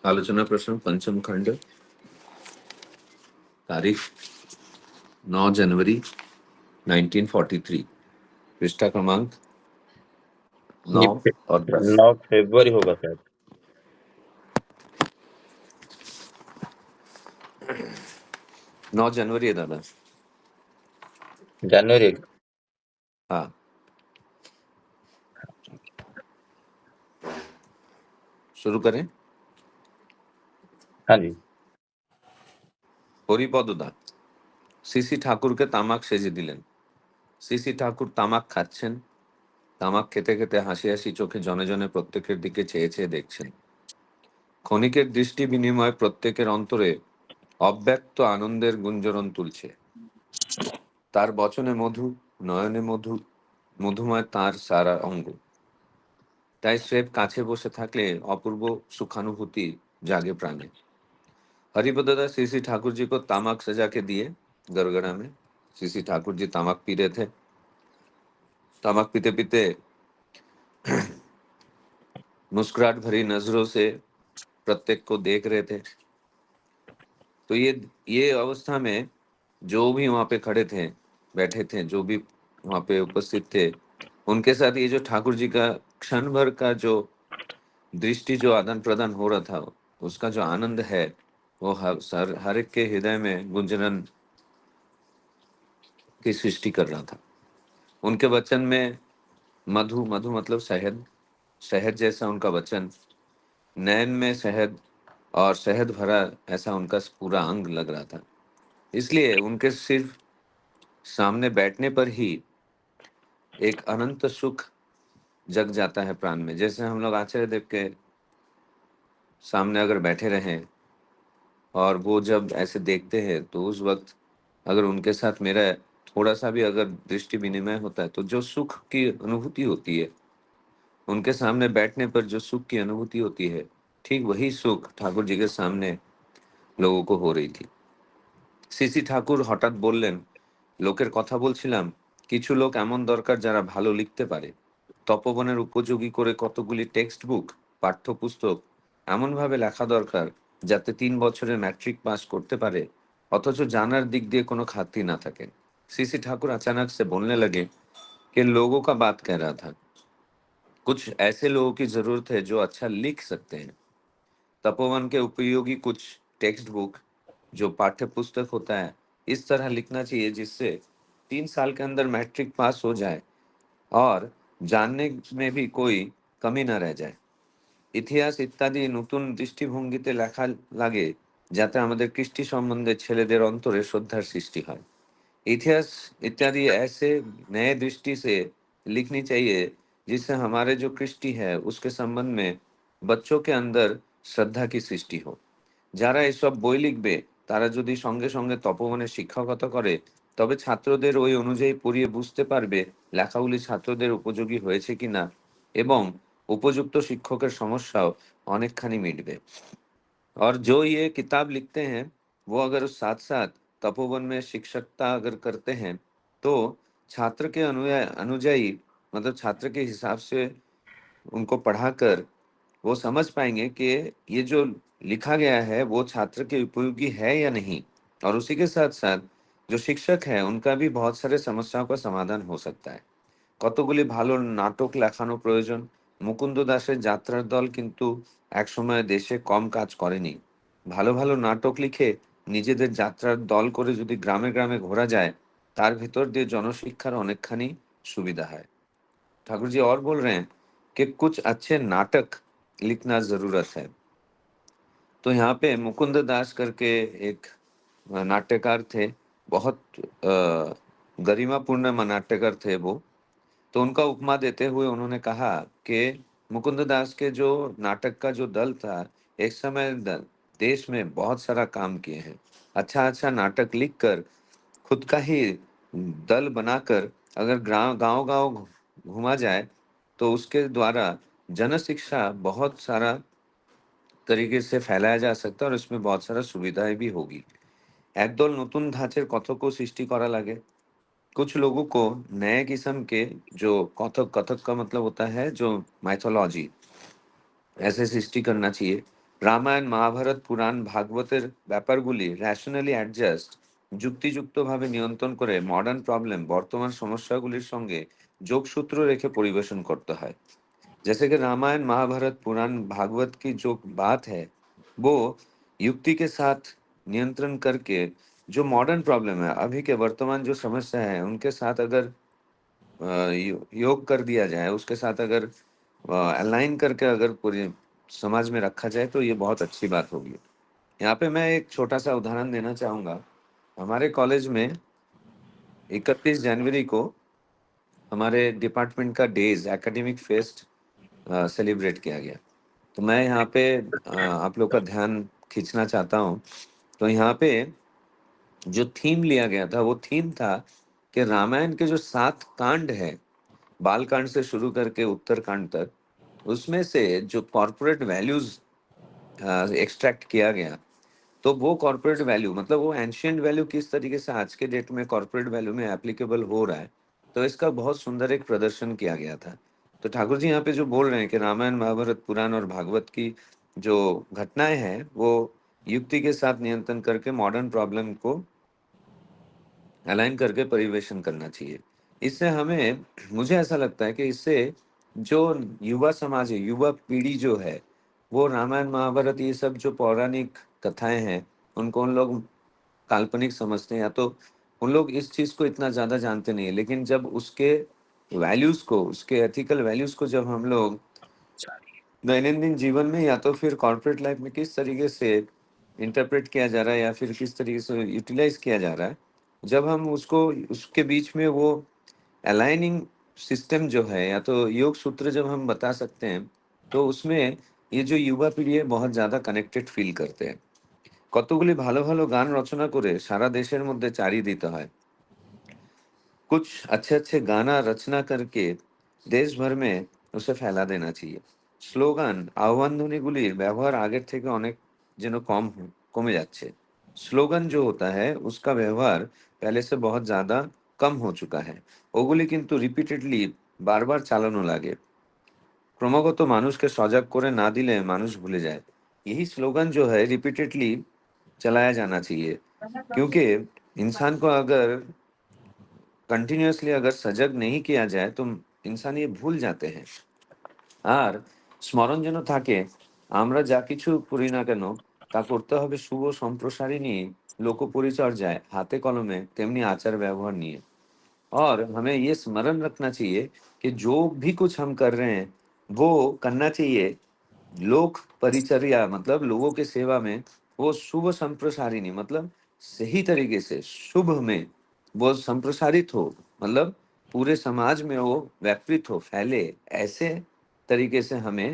आलोचना प्रश्न पंचम खंड, तारीख 9 जनवरी 1943, पृष्ठा क्रमांक 9 और 10। 9 फरवरी होगा शायद। 9 जनवरी है दादा। जनवरी। हाँ, शुरू करें। हाँ जी। হরিপদদা সিসি ঠাকুরকে তামাক সেজে দিলেন। সিসি ঠাকুর তামাক খাচ্ছেন। তামাক খেতে খেতে হাসি হাসি চোখে জনে জনে প্রত্যেকের দিকে চেয়ে চেয়ে দেখছেন। ক্ষণিকের দৃষ্টি বিনিময় প্রত্যেকের অন্তরে অব্যক্ত আনন্দের গুঞ্জরণ তুলছে। তার বচনে মধু, নয়নে মধু, মধুময় তার সারা অঙ্গ। তাই স্রেফ কাছে বসে থাকলে अपूर्व सुखानुभूति जागे प्राणे। हरिपददा सीसी ठाकुर जी को तामाक सजा के दिए। गड़गड़ा में सीसी ठाकुर जी तामाक पी रहे थे। तामाक पीते पीते मुस्कुराहट भरी नजरों से प्रत्येक को देख रहे थे। तो ये अवस्था में जो भी वहां पे खड़े थे, बैठे थे, जो भी वहां पे उपस्थित थे, उनके साथ ये जो ठाकुर जी का क्षण भर का जो दृष्टि जो आदान प्रदान हो रहा था, उसका जो आनंद है, वो हर एक के हृदय में गुंजन की सृष्टि कर रहा था। उनके वचन में मधु, मधु मतलब शहद, शहद जैसा उनका वचन, नैन में शहद और शहद भरा ऐसा उनका पूरा अंग लग रहा था। इसलिए उनके सिर्फ सामने बैठने पर ही एक अनंत सुख जग जाता है प्राण में। जैसे हम लोग आचार्य देव के सामने अगर बैठे रहें और वो जब ऐसे देखते हैं, तो उस वक्त अगर उनके साथ मेरा थोड़ा सा भी अगर दृष्टि विनिमय होता है, तो जो सुख की अनुभूति होती है, उनके सामने बैठने पर जो सुख की अनुभूति होती है, ठीक वही सुख ठाकुर जी के सामने लोगों को हो रही थी। সিসি ঠাকুর হঠাৎ বললেন, লোকের কথা বলছিলাম, কিছু লোক এমন দরকার যারা ভালো লিখতে পারে। তপবনের উপযোগী করে কতগুলি টেক্সট বুক, পাঠ্যপুস্তক এমনভাবে লেখা দরকার যাতে 3 বছরে मैट्रिक पास करते पारे, অথচ জানার दिख दिए কোনো खाती ना থাকে। सीसी ठाकुर अचानक से बोलने लगे कि लोगों का बात कह रहा था। कुछ ऐसे लोगों की जरूरत है जो अच्छा लिख सकते हैं। तपोवन के उपयोगी कुछ टेक्स्ट बुक, जो पाठ्य पुस्तक होता है, इस तरह लिखना चाहिए जिससे 3 साल के अंदर मैट्रिक पास हो जाए और जानने में भी कोई कमी न रह जाए। ইতিহাস ইত্যাদি নতুন দৃষ্টিভঙ্গিতে লেখা লাগে, যাতে আমাদের কৃষ্টি সম্বন্ধে ছেলেদের অন্তরে শ্রদ্ধার সৃষ্টি হয়। इतिहास इत्यादि ऐसे नए दृष्टि से लिखनी चाहिए जिससे हमारे जो कृष्टि है उसके संबंध में बच्चों के अंदर श्रद्धा की सृष्टि हो। যারা এসব বই লিখবে তারা যদি সঙ্গে সঙ্গে তপবনে শিক্ষকতা করে, তবে ছাত্রদের ওই অনুযায়ী পড়িয়ে বুঝতে পারবে লেখাগুলি ছাত্রদের উপযোগী হয়েছে কিনা, এবং উপযুক্ত শিক্ষকের সমস্যাও অনেকখানি मिटবে। और जो ये किताब लिखते हैं, वो अगर उस साथ साथ तपोवन में शिक्षकता अगर करते हैं, तो छात्र के अनुजाई मतलब छात्र के हिसाब से उनको पढ़ाकर वो समझ पाएंगे कि ये जो लिखा गया है वो छात्र के उपयोगी है या नहीं। और उसी के साथ साथ जो शिक्षक है उनका भी बहुत सारे समस्याओं का समाधान हो सकता है। কতগুলি ভালো নাটক লেখানো প্রয়োজন। মুকুন্দ দাসের যাত্রার দল কিন্তু একসময় দেশে কম কাজ করেনি। ভালো ভালো নাটক লিখে নিজেদের যাত্রার দল করে যদি গ্রামে গ্রামে ঘোরা যায়, তার ভিতর দিয়ে জনশিক্ষার অনেকখানি सुविधा है। ठाकुर जी और बोल रहे हैं कि कुछ अच्छे नाटक लिखना जरूरत है। तो यहाँ पे मुकुंद दास करके एक नाट्यकार थे, बहुत गरिमापूर्ण नाट्यकार थे वो। तो उनका उपमा देते हुए उन्होंने कहा कि मुकुंद दास के जो नाटक का जो दल था, एक समय देश में बहुत सारा काम किए हैं। अच्छा अच्छा नाटक लिखकर खुद का ही दल बनाकर अगर गांव गांव गांव घुमा जाए, तो उसके द्वारा जन शिक्षा बहुत सारा तरीके से फैलाया जा सकता है और इसमें बहुत सारा सुविधाएं भी होगी। একদল নতুন ধাঁচের কথকও সৃষ্টি করা লাগে। कुछ लोगों को नए किस्म के जो कथक, कथक का मतलब होता है जो माइथोलॉजी, ऐसे सृष्टि करना चाहिए। রামায়ণ, মহাভারত, পুরাণ, ভাগবতের ব্যাপারগুলি রেশনালি অ্যাডজাস্ট যুক্তিযুক্তভাবে নিয়ন্ত্রণ করে মডার্ন প্রবলেম বর্তমান সমস্যাগুলির সঙ্গে যোগসূত্র রেখে পরিবেশন করতে হয়। जैसे कि रामायण, महाभारत, पुराण, भागवत की जो बात है, वो युक्ति के साथ नियंत्रण करके जो मॉडर्न प्रॉब्लम है, अभी के वर्तमान जो समस्या है, उनके साथ अगर योग कर दिया जाए, उसके साथ अगर अलाइन करके अगर पूरे समाज में रखा जाए, तो ये बहुत अच्छी बात होगी। यहाँ पे मैं एक छोटा-सा उदाहरण देना चाहूँगा। हमारे कॉलेज में 31 जनवरी को हमारे डिपार्टमेंट का डेज़ एकेडमिक फेस्ट सेलिब्रेट किया गया। तो मैं यहाँ पे आप लोग का ध्यान खींचना चाहता हूँ। तो यहाँ पे जो थीम लिया गया था, वो थीम था कि रामायण के जो 7 कांड हैं, बाल कांड से शुरू करके उत्तर कांड तक, उसमें से जो कॉर्पोरेट वैल्यूज़ एक्सट्रैक्ट किया गया, तो वो कॉर्पोरेट वैल्यू मतलब वो एंशिएंट वैल्यू किस तरीके से आज के डेट में कॉर्पोरेट वैल्यू में एप्लीकेबल हो रहा है, तो इसका बहुत सुंदर एक प्रदर्शन किया गया था। तो ठाकुर जी यहाँ पे जो बोल रहे हैं कि रामायण, महाभारत, पुराण और भागवत की जो घटनाएँ हैं, वो युक्ति के साथ नियंत्रण करके मॉडर्न प्रॉब्लम को अलाइन करके परिवेशन करना चाहिए। इससे हमें मुझे ऐसा लगता है कि इससे जो युवा समाज है, युवा पीढ़ी जो है, वो रामायण, महाभारत ये सब जो पौराणिक कथाएँ हैं, उनको उन लोग काल्पनिक समझते हैं या तो उन लोग इस चीज़ को इतना ज़्यादा जानते नहीं हैं। लेकिन जब उसके वैल्यूज़ को, उसके एथिकल वैल्यूज़ को जब हम लोग दैनंदिन जीवन में या तो फिर कॉर्पोरेट लाइफ में किस तरीके से इंटरप्रेट किया जा रहा है या फिर किस तरीके से यूटिलाइज किया जा रहा है, जब हम उसको उसके बीच में वो अलाइनिंग सिस्टम जो है या तो योग सूत्र जब हम बता सकते हैं, तो उसमें ये जो युवा पीढ़ी है बहुत ज़्यादा কানেক্টেড ফিল করতে हैं। কতগুলি ভালো, ভালো গান রচনা করে সারা দেশের মধ্যে চাড়িয়ে দিতে হয়। कुछ अच्छे-अच्छे गाना रचना करके देश भर में उसे फैला देना चाहिए। স্লোগান, আহ্বানধ্বনিগুলির ব্যবহার আগের থেকে অনেক যেন কমে যাচ্ছে। স্লোগান जो होता है उसका व्यवहार पहले से बहुत ज़्यादा कम हो चुका है। ওগুলি কিন্তু রিপিটেডলি বারবার চালানো লাগে। ক্রমাগত মানুষকে সজাগ করে ना दिले मानुष भूले जाए। यही स्लोगन जो है रिपीटेडली चलाया जाना चाहिए। क्योंकि इंसान को अगर कंटिन्यूअसली अगर सजग नहीं किया जाए तो इंसान ये भूल जाते हैं। আর স্মরণ যেন থাকে আমরা যা কিছু করি না কেন তা করতে হবে শুভ সম্প্রসারিণী लोकपरिचर्याয় हाथे कलमे तेमनी आचार व्यवहार निये। और हमें ये स्मरण रखना चाहिए कि जो भी कुछ हम कर रहे हैं वो करना चाहिए लोक परिचर्या मतलब लोगों के सेवा में, वो शुभ संप्रसारिणी मतलब सही तरीके से शुभ में वो संप्रसारित हो, मतलब पूरे समाज में वो व्यापृत हो, फैले, ऐसे तरीके से हमें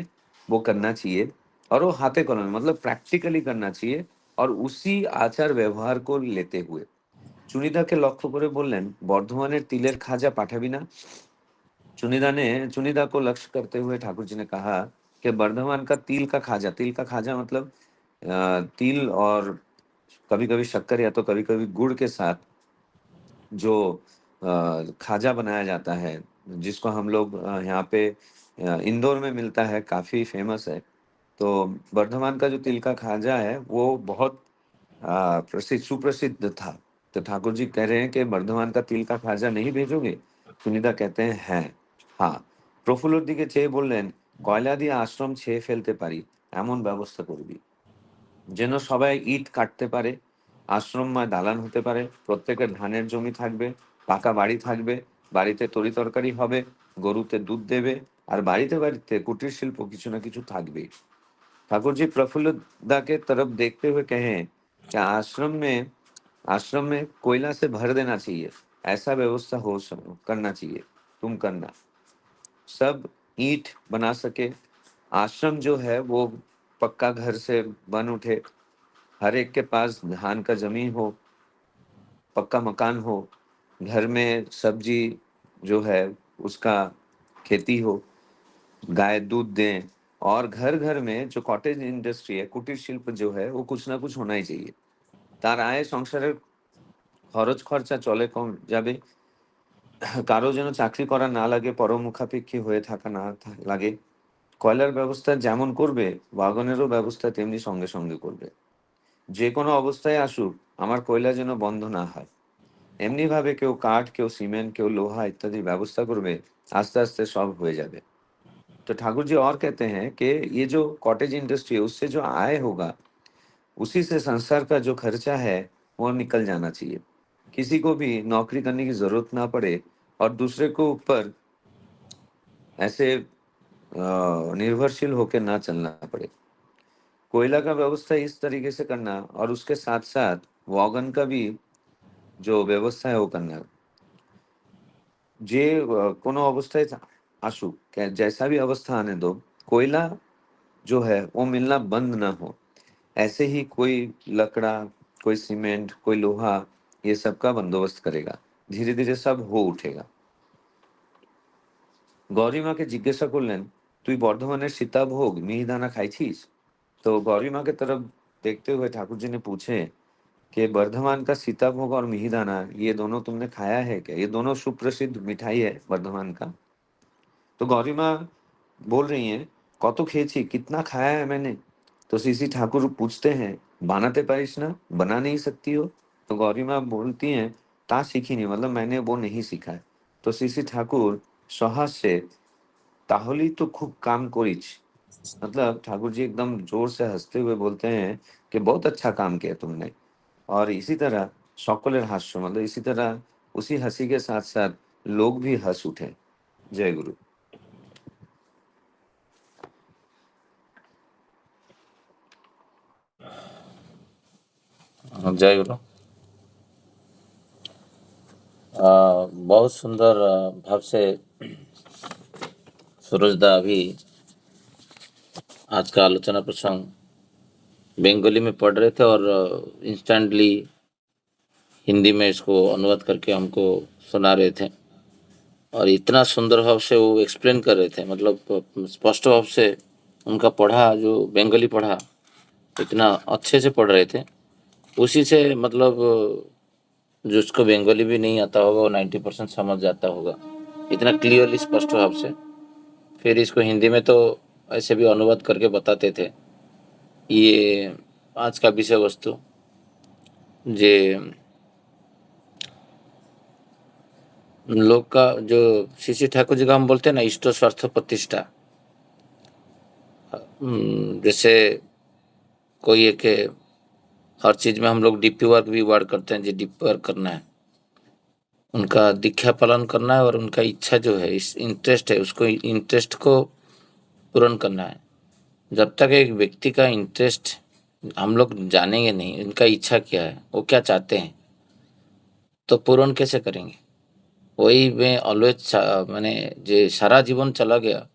वो करना चाहिए। और वो हाथे कलमे मतलब प्रैक्टिकली करना चाहिए और उसी आचार व्यवहार को लेते हुए। চুনিদাকে লক্ষ্য করে বললেন, "বর্ধমানের তিলের খাজা পাঠাবি না?" चुनिदा को लक्ष्य करते हुए ठाकुर जी ने कहा कि बर्धमान का तिल का खाजा मतलब तिल और कभी-कभी शक्कर या तो कभी-कभी गुड़ के साथ जो खाजा बनाया जाता है, जिसको हम लोग यहाँ पे इंदौर में मिलता है, काफ़ी फ़ेमस है। तो बर्धमान का जो तिल का खाजा है, वो बहुत सुप्रसिद्ध था। तो ठाकुर जी कह रहे हैं कि बर्धमान का तिल का खाजा नहीं भेजोगे? सुनीता कहते हैं, "হ্যাঁ।" हाँ, প্রফুল্লর দিকে চেয়ে বললেন, "কয়লা দিয়ে আশ্রম ছেয়ে ফেলতে পারি, এমন ব্যবস্থা করবি।" যেন সবাই ইট কাটতে পারে, আশ্রমময় দালান হতে পারে, প্রত্যেকের ধানের জমি থাকবে, পাকা বাড়ি থাকবে, বাড়িতে তরিতরকারি হবে, গরুতে দুধ দেবে, আর বাড়িতে, বাড়িতে কুটির শিল্প কিছু না কিছু থাকবেই। ठाकुर जी प्रफुल्लदा के तरफ देखते हुए कहें कि आश्रम में कोयला से भर देना चाहिए, ऐसा व्यवस्था करना चाहिए, तुम करना। सब ईंट बना सके, आश्रम जो है वो पक्का घर से बन उठे, हर एक के पास धान का ज़मीन हो, पक्का मकान हो, घर में सब्ज़ी जो है उसका खेती हो, गाय दूध दें और घर-घर में जो कॉटेज इंडस्ट्री है, कुटीर शिल्प जो है वो कुछ ना कुछ होना ही चाहिए। তার আয়ে সংসারের খরচ খরচা চলে কম যাবে। কারো যেন চাকরি করা না লাগে, পরমুখাপেক্ষী হয়ে থাকা না লাগে। কয়লার ব্যবস্থা যেমন করবে ওয়াগনেরও ব্যবস্থা তেমনি সঙ্গে সঙ্গে করবে। যে কোনো অবস্থায় আসুক, আমার কয়লা যেন বন্ধ না হয়। এমনি ভাবে কেউ কাঠ, কেউ সিমেंट, কেউ लोहा इत्यादि व्यवस्था करवे, आस्ते आस्ते सब हो जाए। तो ठाकुर जी और कहते हैं कि ये जो कॉटेज इंडस्ट्री है उससे जो आय होगा उसी से संसार का जो खर्चा है वो निकल जाना चाहिए। किसी को भी नौकरी करने की जरूरत ना पड़े और दूसरे को ऊपर ऐसे निर्भरशील होकर ना चलना पड़े। कोयला का व्यवस्था इस तरीके से करना और उसके साथ साथ वॉगन का भी जो व्यवस्था है वो करना। যে কোনো অবস্থায় আসুক, जैसा भी अवस्था आने दो, कोयला जो है वो मिलना बंद ना हो। ऐसे ही कोई लकड़ा, कोई सीमेंट, कोई लोहा, ये सब का बंदोबस्त करेगा। धीरे धीरे सब हो उठेगा। गौरी माँ के जिज्ञासा করলেন, তুই বর্ধমানের সীতাভোগ মিহিদানা খাইছিস? तो गौरी माँ के तरफ देखते हुए ठाकुर जी ने पूछे कि बर्धमान का सीताभोग और मिहिदाना ये दोनों तुमने खाया है क्या? ये दोनों सुप्रसिद्ध मिठाई है बर्धमान का। तो गौरी माँ बोल रही हैं, কত খেয়েছি, कितना खाया है मैंने? तो सीसी ठाकुर पूछते हैं, बनाते पारिस ना, बना नहीं सकती हो? तो गौरी माँ बोलती हैं, ता सीखी नहीं, मतलब मैंने वो नहीं सीखा है। तो सीसी ठाकुर सहास से ताहली तो खूब काम करिच, मतलब ठाकुर जी एकदम जोर से हंसते हुए बोलते हैं कि बहुत अच्छा काम किया तुमने। और इसी तरह সকলের হাস্য, मतलब इसी तरह उसी हंसी के साथ साथ लोग भी हंस उठे। जय गुरु। जय गुरु। बहुत सुंदर भाव से सूरजदा अभी आज का आलोचना प्रसंग बंगाली में पढ़ रहे थे और इंस्टेंटली हिंदी में इसको अनुवाद करके हमको सुना रहे थे और इतना सुंदर भाव से वो एक्सप्लेन कर रहे थे, मतलब स्पष्ट भाव से उनका पढ़ा, जो बंगाली पढ़ा इतना अच्छे से पढ़ रहे थे। उसी से मतलब जिसको बंगाली भी नहीं आता होगा वो 90% समझ जाता होगा, इतना क्लियरली स्पष्ट भाव से। फिर इसको हिंदी में तो ऐसे भी अनुवाद करके बताते थे। ये आज का विषय वस्तु जे लोग का जो श्री ठाकुर जी का हम बोलते हैं ना, इष्ट स्वार्थ प्रतिष्ठा। जैसे कोई एक हर चीज में हम लोग डीपी वर्क भी वर्ड करते हैं, जो डीपी वर्क करना है, उनका दीक्षा पालन करना है और उनका इच्छा जो है, इस इंटरेस्ट है, उसको इंटरेस्ट को पूर्ण करना है। जब तक एक व्यक्ति का इंटरेस्ट हम लोग जानेंगे नहीं, उनका इच्छा क्या है, वो क्या चाहते हैं, तो पूर्ण कैसे करेंगे? वही में ऑलवेज मैंने जे सारा जीवन चला गया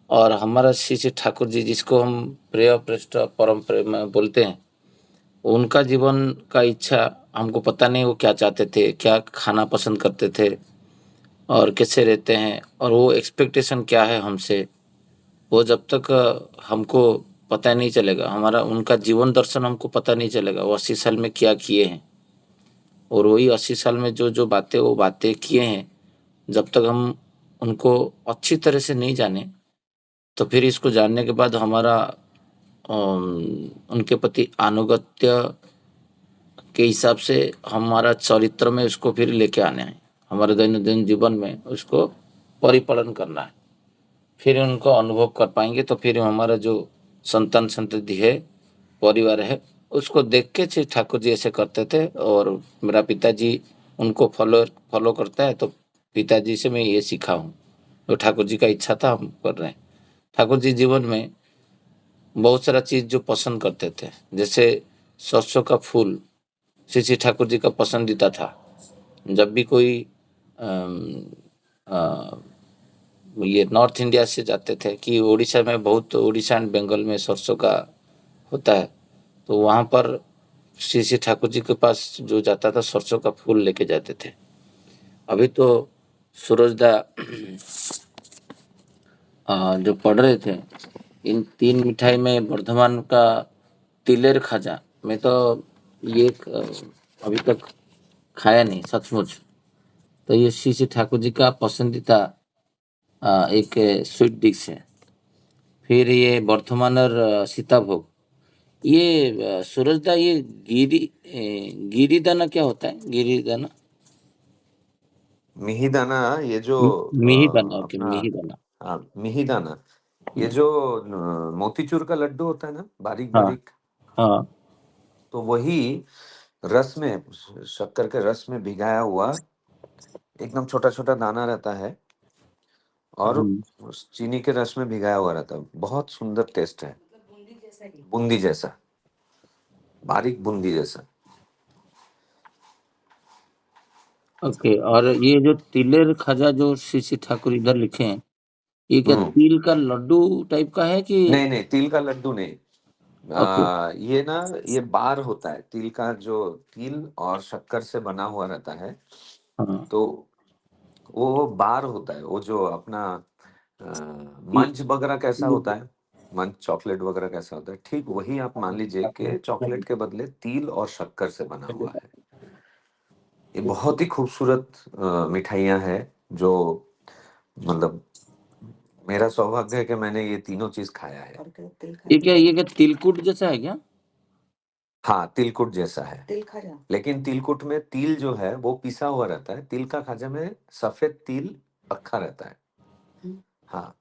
और हमारा श्री श्री ठाकुर जी जिसको हम प्रिय पृष्ठ परम प्रेम बोलते हैं, उनका जीवन का इच्छा हमको पता नहीं वो क्या चाहते थे, क्या खाना पसंद करते थे और कैसे रहते हैं, और वो एक्सपेक्टेशन क्या है हमसे, वो जब तक हमको पता नहीं चलेगा, हमारा उनका जीवन दर्शन हमको पता नहीं चलेगा, वो 80 साल में क्या किए हैं और वही 80 साल में जो जो बातें वो बातें किए हैं, जब तक हम उनको अच्छी तरह से नहीं जाने, तो फिर इसको जानने के बाद हमारा उनके प्रति अनुगत्य के हिसाब से हमारा चरित्र में उसको फिर लेके आना है, हमारे दैनंदिन जीवन में उसको परिपालन करना है। फिर उनको अनुभव कर पाएंगे, तो फिर हमारा जो संतान संतति है, परिवार है, उसको देख के श्री ठाकुर जी ऐसे करते थे और मेरा पिताजी उनको फॉलो करता है, तो पिताजी से मैं ये सीखा हूँ। तो ठाकुर जी का इच्छा था, हम कर रहे हैं। ठाकुर जी जीवन में बहुत सारा चीज जो पसंद करते थे, जैसे सरसों का फूल श्री श्री ठाकुर जी का पसंदीदा था। जब भी कोई ये नॉर्थ इंडिया से जाते थे कि उड़ीसा में बहुत, उड़ीसा एंड बंगाल में सरसों का होता है, तो वहाँ पर श्री श्री ठाकुर जी के पास जो जाता था सरसों का फूल लेके जाते थे। अभी तो सूरजदा जो पढ़ रहे थे, इन 3 मिठाई में वर्धमान का तिलेर खाजा, मैं तो ये अभी तक खाया नहीं सचमुच। तो ये श्री श्री ठाकुर जी का पसंदीदा एक स्वीट डिश है। फिर ये वर्धमानर सीताभोग, ये सूरजदा, ये गिरिदाना क्या होता है? गिरिदाना, मिहिदाना, ये जो मिहिदाना, ओके, अपना, मिहिदाना। हाँ, मिहिदाना, ये हम्म, जो मोतीचूर का लड्डू होता है ना, बारीक हाँ बारीक, हाँ। तो वही रस में, शक्कर के रस में भिगाया हुआ एकदम छोटा छोटा दाना रहता है, और हम्म, उस चीनी के रस में भिगाया हुआ रहता है। बहुत सुंदर टेस्ट है, बूंदी जैसा, बारीक बूंदी जैसा। ओके। और ये जो तिलेर खाजा जो श्री श्री ठाकुर इधर लिखे हैं, ये क्या हम्म। तिल का लड्डू टाइप का है कि? नहीं नहीं, तिल का लड्डू नहीं। ओके। ये ना, ये बार होता है तिल का, जो तिल और शक्कर से बना हुआ रहता है। हाँ। तो वो बार होता है, वो जो अपना ये मंच वगैरह कैसा होता है, मंच चॉकलेट वगैरह कैसा होता है, ठीक वही आप मान लीजिए कि चॉकलेट के बदले तिल और शक्कर से बना हुआ है। ये बहुत ही खूबसूरत मिठाइयाँ हैं, जो मतलब मेरा सौभाग्य है कि मैंने ये तीनों चीज खाया है। ये क्या तिलकुट जैसा है क्या? हाँ, तिलकुट जैसा है, लेकिन तिलकुट में तिल जो है वो पिसा हुआ रहता है, तिल का खाजा में सफेद तिल अक्खा रहता है। हाँ,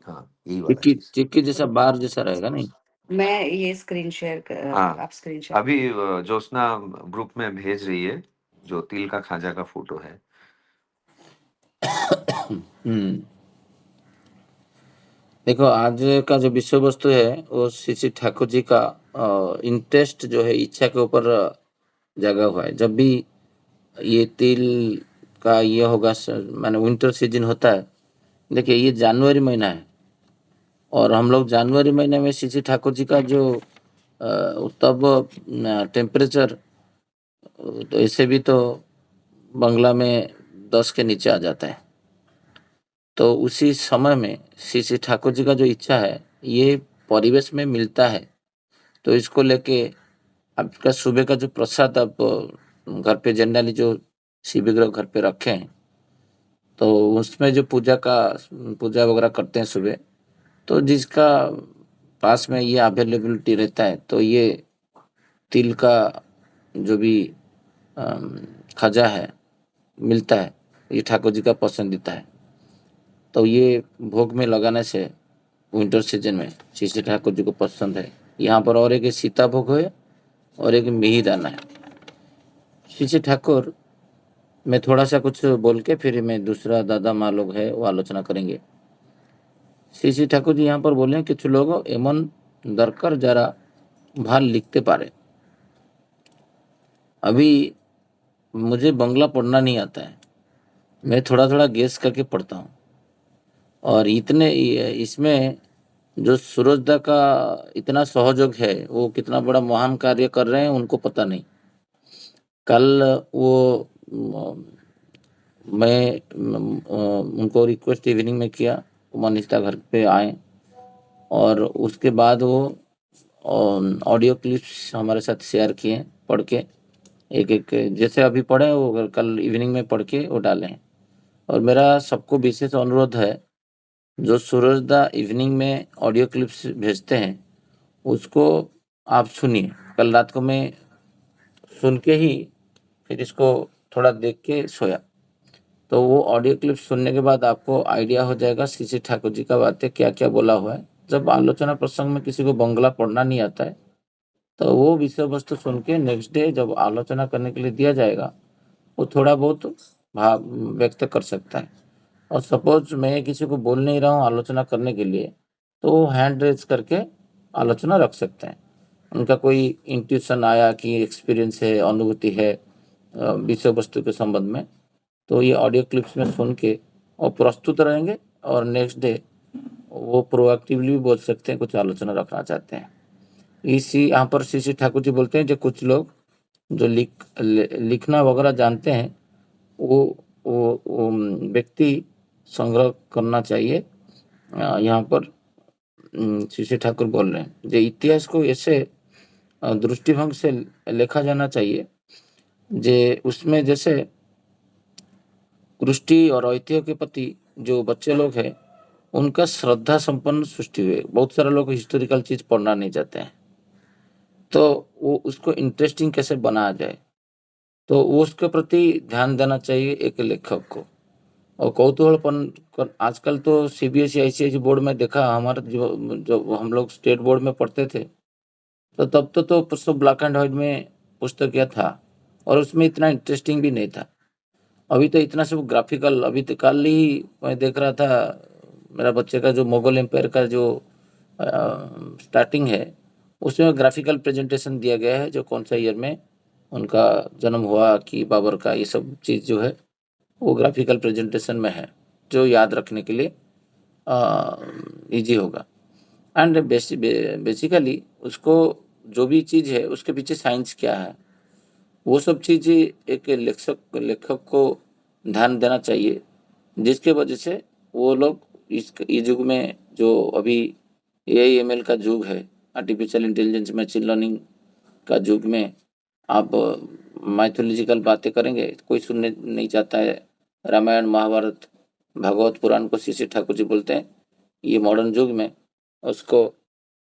हाँ, यही वाला चिक्की चीज। चिक्की जैसा, बार जैसा रहेगा नहीं? मैं ये स्क्रीन शेयर हाँ, आप स्क्रीन शेयर अभी ज्योत्सना ग्रुप में भेज रही है, जो तिल का खाजा का फोटो है। हम्म। देखो, आज का जो विषय वस्तु है वो श्री श्री ठाकुर जी का इंटरेस्ट जो है, इच्छा के ऊपर जगा हुआ है। जब भी ये तिल का ये होगा, माने विंटर सीजन होता है। देखिए, ये जनवरी महीना है, और हम लोग जनवरी महीने में श्री श्री ठाकुर जी का जो तब टेम्परेचर, तो इससे भी तो बंगला में 10 के नीचे आ जाता है। तो उसी समय में श्री श्री ठाकुर जी का जो इच्छा है, ये परिवेश में मिलता है। तो इसको लेके आपका सुबह का जो प्रसाद आप घर पे जनरली जो शिव विग्रह घर पे रखे हैं, तो उसमें जो पूजा वगैरह करते हैं सुबह, तो जिसका पास में ये अवेलेबिलिटी रहता है, तो ये तिल का जो भी अम, खाजा है मिलता है, ये ठाकुर जी का पसंदीदा है। तो ये भोग में लगाने से विंटर सीजन में श्री श्री ठाकुर जी को पसंद है। यहाँ पर और एक सीता भोग है, और एक मिहिदाना है। श्री श्री ठाकुर मैं थोड़ा सा कुछ बोल के फिर मैं दूसरा दादा माँ लोग है वो आलोचना करेंगे। श्री श्री ठाकुर जी यहाँ पर बोले কিছু लोग এমন दरकार যারা ভাল लिखते पारे। अभी मुझे बंगला पढ़ना नहीं आता है, मैं थोड़ा थोड़ा गेस करके पढ़ता हूँ। और इतने इसमें जो सूरजदा का इतना सहयोग है, वो कितना बड़ा महान कार्य कर रहे हैं उनको पता नहीं। कल वो मैं उनको रिक्वेस्ट इवनिंग में किया, मनीषा घर पे आए, और उसके बाद वो ऑडियो क्लिप्स हमारे साथ शेयर किए, पढ़ के एक एक जैसे अभी पढ़े वो कल इवनिंग में पढ़ के वो डाले हैं। और मेरा सबको विशेष अनुरोध है, जो सूरजदा इवनिंग में ऑडियो क्लिप्स भेजते हैं उसको आप सुनिए। कल रात को मैं सुन के ही फिर इसको थोड़ा देख के सोया। तो वो ऑडियो क्लिप सुनने के बाद आपको आइडिया हो जाएगा श्री श्री ठाकुर जी का बातें क्या क्या बोला हुआ है। जब आलोचना प्रसंग में किसी को बंगला पढ़ना नहीं आता है, तो वो विषय वस्तु सुन के नेक्स्ट डे जब आलोचना करने के लिए दिया जाएगा, वो थोड़ा बहुत भाव व्यक्त कर सकता है। और सपोज मैं किसी को बोल नहीं रहा हूँ आलोचना करने के लिए, तो वो हैंड रेज करके आलोचना रख सकते हैं। उनका कोई इंट्यूशन आया कि एक्सपीरियंस है, अनुभूति है विषय वस्तु के संबंध में, तो ये ऑडियो क्लिप्स में सुन के और प्रस्तुत रहेंगे, और नेक्स्ट डे वो प्रोएक्टिवली भी बोल सकते हैं कुछ आलोचना रखना चाहते हैं। इसी यहाँ पर श्री श्री ठाकुर जी बोलते हैं जो कुछ लोग जो लिखना वगैरह जानते हैं, वो व्यक्ति संग्रह करना चाहिए। यहाँ पर श्री श्री ठाकुर बोल रहे हैं जो इतिहास को ऐसे दृष्टिभंग से लिखा जाना चाहिए, जे उसमें जैसे कृष्टि और ऐतिह्य के प्रति जो बच्चे लोग हैं उनका श्रद्धा संपन्न सृष्टि हुई। बहुत सारे लोग हिस्टोरिकल चीज पढ़ना नहीं चाहते हैं, तो वो उसको इंटरेस्टिंग कैसे बनाया जाए, तो वो उसके प्रति ध्यान देना चाहिए एक लेखक को। और कौतूहलपन आजकल तो सीबीएसई आईसीएसई बोर्ड में देखा, हमारे जो हम लोग स्टेट बोर्ड में पढ़ते थे, तो तब तो सब ब्लैक एंड व्हाइट में पुस्तक था, और उसमें इतना इंटरेस्टिंग भी नहीं था। अभी तो इतना सब ग्राफिकल, अभी तो कल ही मैं देख रहा था, मेरा बच्चे का जो मुगल एम्पायर का जो स्टार्टिंग है, उसमें ग्राफिकल प्रेजेंटेशन दिया गया है, जो कौन सा ईयर में उनका जन्म हुआ कि बाबर का, ये सब चीज़ जो है वो ग्राफिकल प्रेजेंटेशन में है, जो याद रखने के लिए इजी होगा। एंड बेसिकली उसको जो भी चीज़ है उसके पीछे साइंस क्या है, वो सब चीज़ें एक लेखक को ध्यान देना चाहिए, जिसके वजह से वो लोग इस युग में, जो अभी एआई का युग है, आर्टिफिशियल इंटेलिजेंस मशीन लर्निंग का युग में, आप माइथोलॉजिकल बातें करेंगे कोई सुनने नहीं चाहता है। रामायण महाभारत भागवत पुराण को सीसी ठाकुर जी बोलते हैं, ये मॉडर्न युग में उसको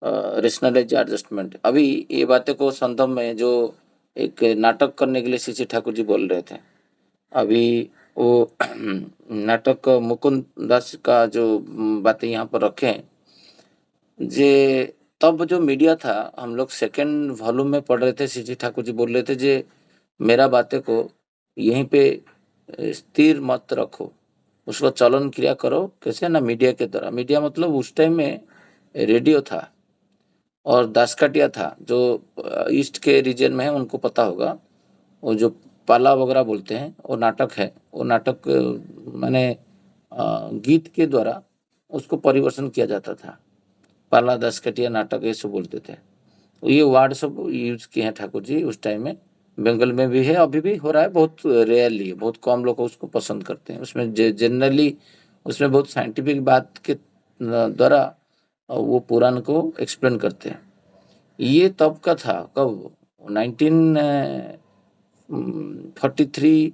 रेशनलाइज एडजस्टमेंट। अभी ये बातें को संदर्भ में जो एक नाटक करने के लिए सीसी ठाकुर जी बोल रहे थे, अभी वो नाटक मुकुंद दास का जो बातें यहाँ पर रखे हैं, जे तब जो मीडिया था, हम लोग सेकेंड वॉल्यूम में पढ़ रहे थे, सीसी ठाकुर जी बोल रहे थे, जे मेरा बातें को यहीं पे स्थिर मत रखो, उसको चलन क्रिया करो, कैसे ना मीडिया के द्वारा। मीडिया मतलब उस टाइम में रेडियो था और दासकाठिया था, जो ईस्ट के रीजन में है उनको पता होगा। वो जो पाला वगैरह बोलते हैं वो नाटक है, वो नाटक माने गीत के द्वारा उसको परिवर्तन किया जाता था। पाला दासकाठिया नाटक ऐसे बोलते थे। ये वर्ड सब यूज किए हैं ठाकुर जी उस टाइम में। बंगाल में भी है, अभी भी हो रहा है, बहुत रेयरली है, बहुत कम लोग उसको पसंद करते हैं। उसमें जनरली उसमें बहुत साइंटिफिक बात के द्वारा वो पुराण को एक्सप्लेन करते हैं। ये तब का था, कब 1943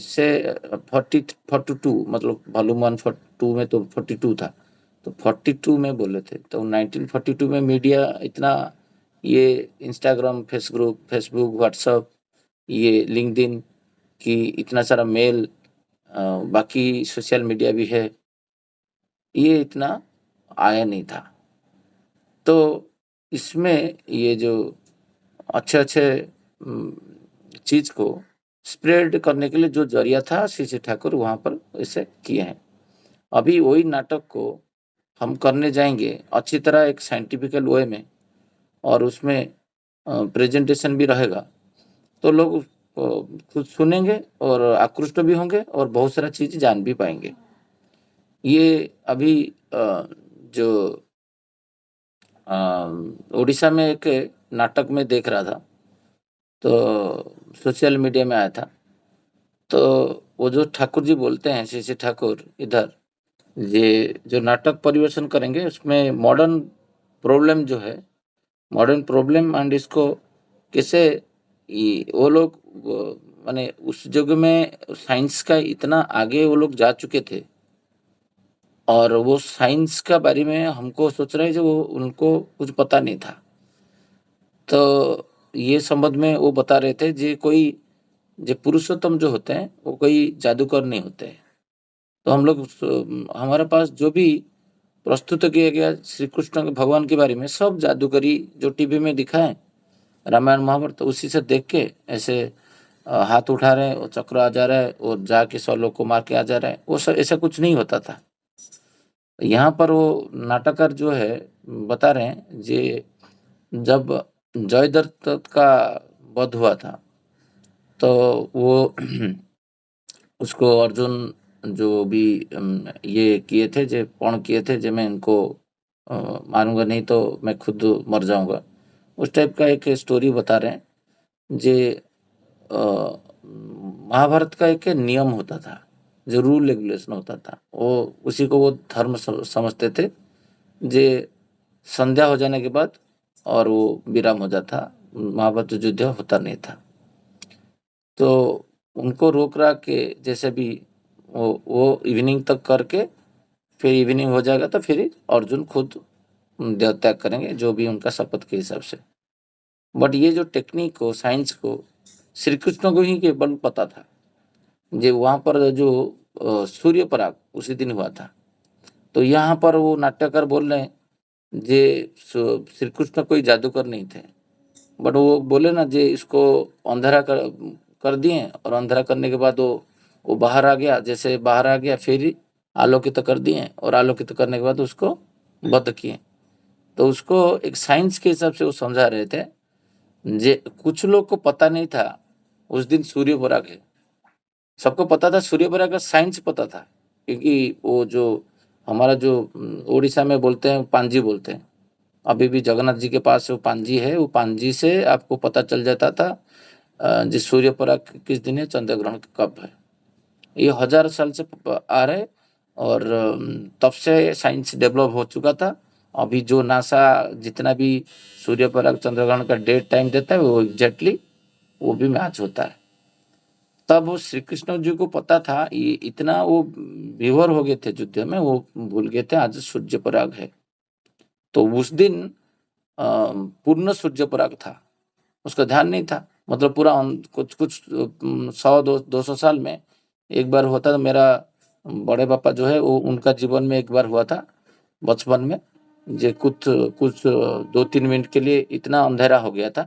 से 42, मतलब वॉल्यूम 142 में तो 42 था, तो 42 में बोले थे। तो 1942 में मीडिया इतना, ये इंस्टाग्राम, फेसबुक, व्हाट्सअप, ये लिंक्डइन की इतना सारा मेल, बाकी सोशल मीडिया भी है, ये इतना आया नहीं था। तो इसमें ये जो अच्छे चीज़ को स्प्रेड करने के लिए जो जरिया था, सीसी ठाकुर वहाँ पर इसे किए हैं। अभी वही नाटक को हम करने जाएंगे अच्छी तरह, एक साइंटिफिकल वे में, और उसमें प्रेजेंटेशन भी रहेगा, तो लोग खुद सुनेंगे और आकृष्ट भी होंगे और बहुत सारा चीज़ जान भी पाएंगे। ये अभी जो उड़ीसा में एक नाटक में देख रहा था, तो सोशल मीडिया में आया था, तो वो जो ठाकुर जी बोलते हैं, सीसी ठाकुर, इधर ये जो नाटक परिवेशन करेंगे उसमें मॉडर्न प्रॉब्लम जो है, मॉडर्न प्रॉब्लम एंड इसको कैसे वो लोग माने उस युग में साइंस का इतना आगे वो लोग जा चुके थे, और वो साइंस का बारे में हमको सोच रहे हैं जो उनको कुछ पता नहीं था। तो ये संबंध में वो बता रहे थे, जो पुरुषोत्तम जो होते हैं वो कोई जादूगर नहीं होते हैं। तो हम लोग हमारे पास जो भी प्रस्तुत किया गया श्री कृष्ण के भगवान के बारे में, सब जादूगरी जो टीवी में दिखाए, रामायण महाभारत, तो उसी से देख के ऐसे हाथ उठा रहे हैं, वो चक्र आ जा रहा है, वो जाके 100 लोग को मार के आ जा रहा है, वो सब ऐसा कुछ नहीं होता था। यहाँ पर वो नाटककार जो है बता रहे हैं, जे जब जयद्रथ का वध हुआ था, तो वो उसको अर्जुन जो भी ये किए थे, जो पौन किए थे, जो मैं इनको मारूंगा नहीं तो मैं खुद मर जाऊंगा, उस टाइप का एक स्टोरी बता रहे हैं। जे महाभारत का एक नियम होता था, जो रूल रेगुलेशन होता था, वो उसी को वो धर्म समझते थे। जे संध्या हो जाने के बाद और वो विराम हो जाता, महाभारत युद्ध होता नहीं था। तो उनको रोक रहा के जैसे भी वो इवनिंग तक करके फिर इवनिंग हो जाएगा तो फिर अर्जुन खुद देह त्याग करेंगे, जो भी उनका शपथ के हिसाब से। बट ये जो टेक्निक को, साइंस को श्री कृष्ण को ही केवल पता था। जो वहाँ पर जो सूर्य पराग उसी दिन हुआ था, तो यहाँ पर वो नाट्यकार बोल रहे हैं जे श्री कृष्ण कोई जादूगर नहीं थे, बट वो बोले ना जे इसको अंधेरा कर दिए, और अंधेरा करने के बाद वो बाहर आ गया, जैसे बाहर आ गया फिर आलोकित कर दिए, और आलोकित करने के बाद उसको बंद किए। तो उसको एक साइंस के हिसाब से वो समझा रहे थे। जे कुछ लोग को पता नहीं था उस दिन सूर्य पराग है, सबको पता था सूर्य पराग का साइंस पता था, क्योंकि वो जो हमारा जो उड़ीसा में बोलते हैं पांजी बोलते हैं, अभी भी जगन्नाथ जी के पास वो पांजी है, वो पांजी से आपको पता चल जाता था जिस सूर्य पराग किस दिन है, चंद्र ग्रहण कब है। ये हजार साल से आ रहे, और तब से साइंस डेवलप हो चुका था। अभी जो नासा जितना भी सूर्य पराग चंद्र ग्रहण का डेट टाइम देता है वो एग्जैक्टली वो भी मैच होता है। तब वो श्री कृष्ण जी को पता था, ये इतना वो विभोर हो गए थे युद्ध में, वो भूल गए थे आज सूर्य पराग है। तो उस दिन पूर्ण सूर्य पराग था, उसका ध्यान नहीं था। मतलब पूरा कुछ कुछ 100-200 साल में एक बार होता था। मेरा बड़े पापा जो है वो उनका जीवन में एक बार हुआ था बचपन में, जे कुछ कुछ 2-3 मिनट के लिए इतना अंधेरा हो गया था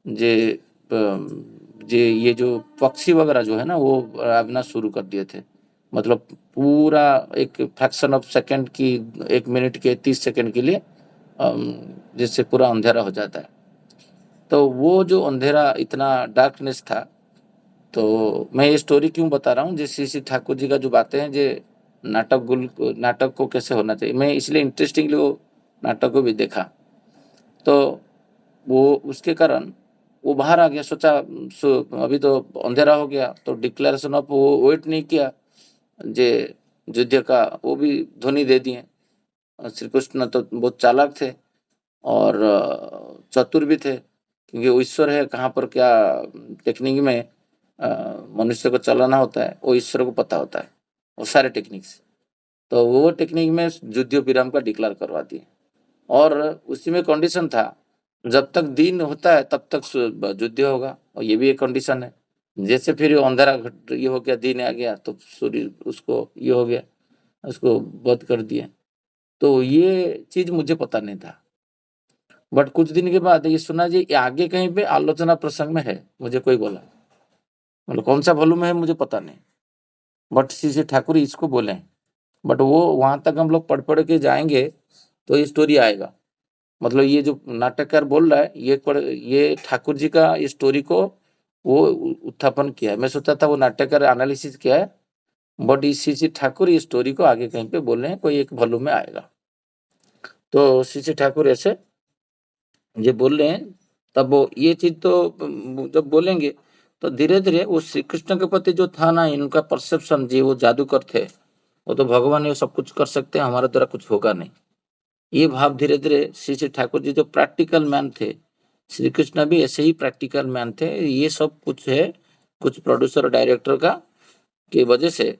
जे जे ये जो पक्षी वगैरह जो है ना वो आगना शुरू कर दिए थे। मतलब पूरा एक फ्रैक्शन ऑफ सेकंड की, 1 मिनट के 30 सेकंड के लिए जिससे पूरा अंधेरा हो जाता है। तो वो जो अंधेरा इतना डार्कनेस था। तो मैं ये स्टोरी क्यों बता रहा हूँ, जैसे श्री ठाकुर जी का जो बातें हैं, जे नाटक को कैसे होना चाहिए, मैं इसलिए इंटरेस्टिंगली वो नाटक को भी देखा। तो वो उसके कारण वो बाहर आ गया, सोचा अभी तो अंधेरा हो गया, तो डिक्लेरेशन ऑफ वो वेट नहीं किया जे युद्ध का, वो भी ध्वनि दे दिए। श्री कृष्ण तो बहुत चालाक थे और चतुर भी थे, क्योंकि वो ईश्वर है, कहाँ पर क्या टेक्निक में मनुष्य को चलाना होता है वो ईश्वर को पता होता है, वो सारे टेक्निक्स। तो वो टेक्निक में युद्ध विराम का डिक्लेयर करवा दिए, और उसी में कंडीशन था जब तक दिन होता है तब तक युद्ध होगा, और ये भी एक कंडीशन है। जैसे फिर अंधेरा ये हो गया, दिन आ गया, तो सूर्य उसको ये हो गया, उसको बंद कर दिया। तो ये चीज मुझे पता नहीं था, बट कुछ दिन के बाद ये सुना जी ये आगे कहीं पे आलोचना प्रसंग में है, मुझे कोई बोला, मतलब कौन सा वॉल्यूम है मुझे पता नहीं, बट श्री ठाकुर इसको बोले। बट वो वहां तक हम लोग पढ़ के जाएंगे तो ये स्टोरी आएगा। मतलब ये जो नाटककार बोल रहा है ये ठाकुर जी का इस स्टोरी को वो उत्थापन किया है। मैं सोचा था वो नाटककार एनालिसिस किया है, बट इस श्री ठाकुर इस स्टोरी को आगे कहीं पे बोल रहे हैं, कोई एक वॉल्यूम में आएगा। तो श्री ठाकुर ऐसे ये बोल रहे हैं, तब वो ये चीज तो जब बोलेंगे तो धीरे धीरे वो श्री कृष्ण के प्रति जो था ना इनका परसेप्शन, जी वो जादूगर थे, वो तो भगवान ये सब कुछ कर सकते हैं, हमारे द्वारा कुछ होगा नहीं, ये भाव धीरे धीरे श्री ठाकुर जी जो प्रैक्टिकल मैन थे, श्री कृष्ण भी ऐसे ही प्रैक्टिकल मैन थे। ये सब कुछ है कुछ प्रोड्यूसर और डायरेक्टर का की वजह से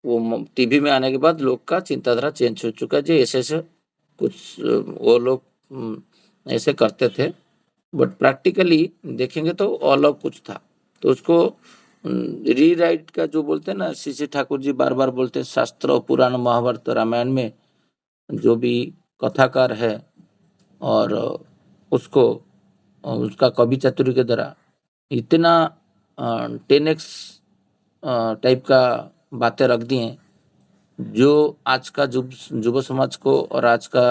वो टीवी में आने के बाद लोग का चिंताधारा चेंज हो चुका है, जो ऐसे ऐसे कुछ वो लोग ऐसे करते थे, बट प्रैक्टिकली देखेंगे तो अलग कुछ था। तो उसको रीराइट का जो बोलते हैं ना, श्री ठाकुर जी बार बार बोलते हैं शास्त्र पुराण महाभारत रामायण में जो भी कथाकार है, और उसको उसका कवि चातुर्य के द्वारा इतना 10x टाइप का बातें रख दी हैं, जो आज का युवा समाज को और आज का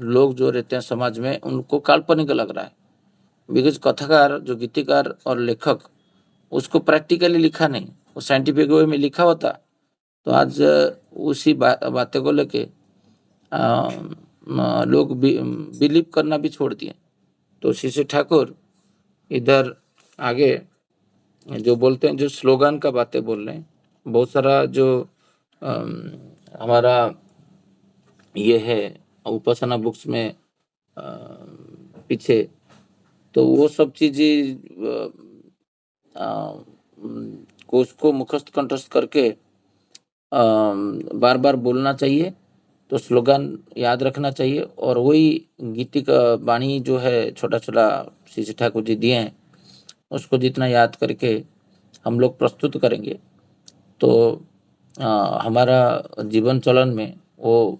लोग जो रहते हैं समाज में उनको काल्पनिक लग रहा है। बिकॉज कथाकार जो गीतिकार और लेखक उसको प्रैक्टिकली लिखा नहीं, वो साइंटिफिक वे में लिखा होता, तो आज उसी बातें को लेके लोग बिलीव करना भी छोड़ दिए। तो श्री ठाकुर इधर आगे जो बोलते हैं, जो स्लोगन का बातें बोल रहे हैं, बहुत सारा जो हमारा ये है उपासना बुक्स में पीछे, तो वो सब चीजें को उसको मुखस्त कंठस्थ करके बार बार बोलना चाहिए, तो स्लोगन याद रखना चाहिए और वही गीति का वाणी जो है छोटा-छोटा श्री ठाकुर जी दिए हैं, उसको जितना याद करके हम लोग प्रस्तुत करेंगे तो हमारा जीवन चलन में वो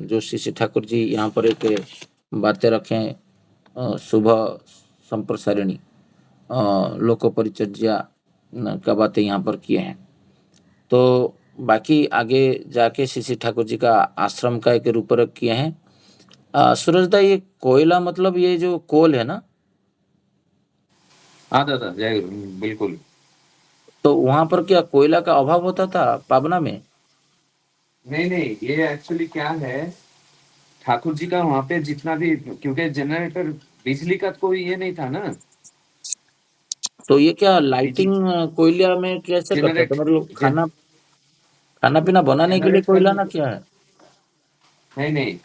जो श्री ठाकुर जी यहाँ पर एक बातें रखें शुभ संप्रसारिणी लोक परिचर्या का बातें यहाँ पर किए हैं। तो बाकी आगे जाके श्री ठाकुर जी का आश्रम का एक रूपरेख किए हैं। सूरज दा ये कोयला मतलब ये जो कोल है ना? हाँ दादा, जय गुरु, बिल्कुल। तो वहां पर क्या कोयला का अभाव होता था पाबना में? नहीं नहीं, ये एक्चुअली क्या है, ठाकुर जी का वहां पे जितना भी, क्योंकि जनरेटर बिजली का कोई ये नहीं था ना। तो ये क्या बिजली लाइटिंग कोयला में कैसे करते थे? जनरेट मतलब जन, खाना पीना बनाने के लिए जनरेट कोयला करने ना के, क्या है? नहीं नहीं,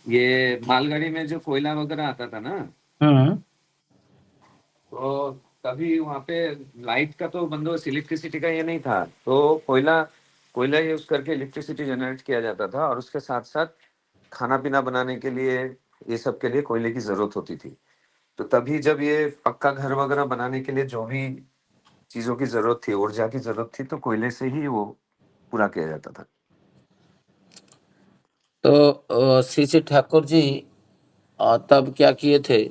ये मालगाड़ी में जो कोयला वगैरह आता था ना, हम्म। तो तभी वहां पे लाइट का तो बंदोबस्त, इलेक्ट्रिसिटी का ये नहीं था, तो कोयला कोयला यूज करके इलेक्ट्रिसिटी जनरेट किया जाता था, और उसके साथ साथ खाना पीना बनाने के लिए, ये सब के लिए कोयले की जरूरत होती थी। तो तभी जब ये पक्का घर वगैरह बनाने के लिए जो भी चीजों की जरूरत थी, ऊर्जा की जरूरत थी, तो कोयले से ही वो पूरा किया जाता था। तो श्री ठाकुर जी तब क्या किए थे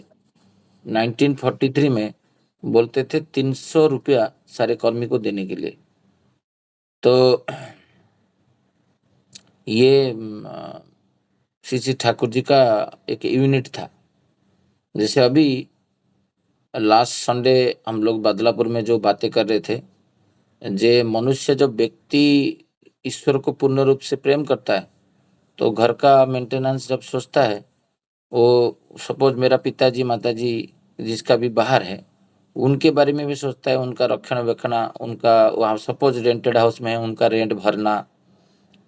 1943 में? बोलते थे 300 रुपया सारे कर्मी को देने के लिए। तो ये श्री ठाकुर जी का एक यूनिट था। जैसे अभी लास्ट संडे हम लोग बदलापुर में जो बातें कर रहे थे, जे मनुष्य जब व्यक्ति ईश्वर को पूर्ण रूप से प्रेम करता है तो घर का मेंटेनेंस जब सोचता है, वो सपोज मेरा पिताजी माताजी जिसका भी बाहर है उनके बारे में भी सोचता है, उनका रक्षण-वेक्षण, उनका वहाँ सपोज रेंटेड हाउस में है, उनका रेंट भरना,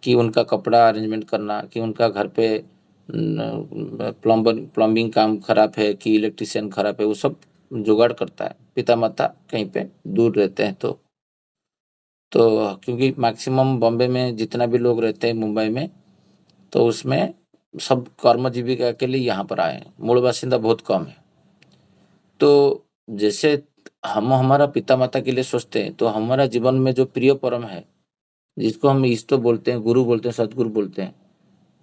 कि उनका कपड़ा अरेंजमेंट करना, कि उनका घर पे प्लम्बिंग काम खराब है कि इलेक्ट्रिशियन खराब है, वो सब जुगाड़ करता है पिता माता कहीं पे दूर रहते हैं तो क्योंकि मैक्सिमम बॉम्बे में जितना भी लोग रहते हैं मुंबई में, तो उसमें सब कर्म जीविका के लिए यहाँ पर आए हैं, मूल बासिंदा बहुत कम है। तो जैसे हम हमारा पिता माता के लिए सोचते हैं, तो हमारा जीवन में जो प्रिय परम है, जिसको हम इष्ट बोलते हैं, गुरु बोलते हैं, सदगुरु बोलते हैं,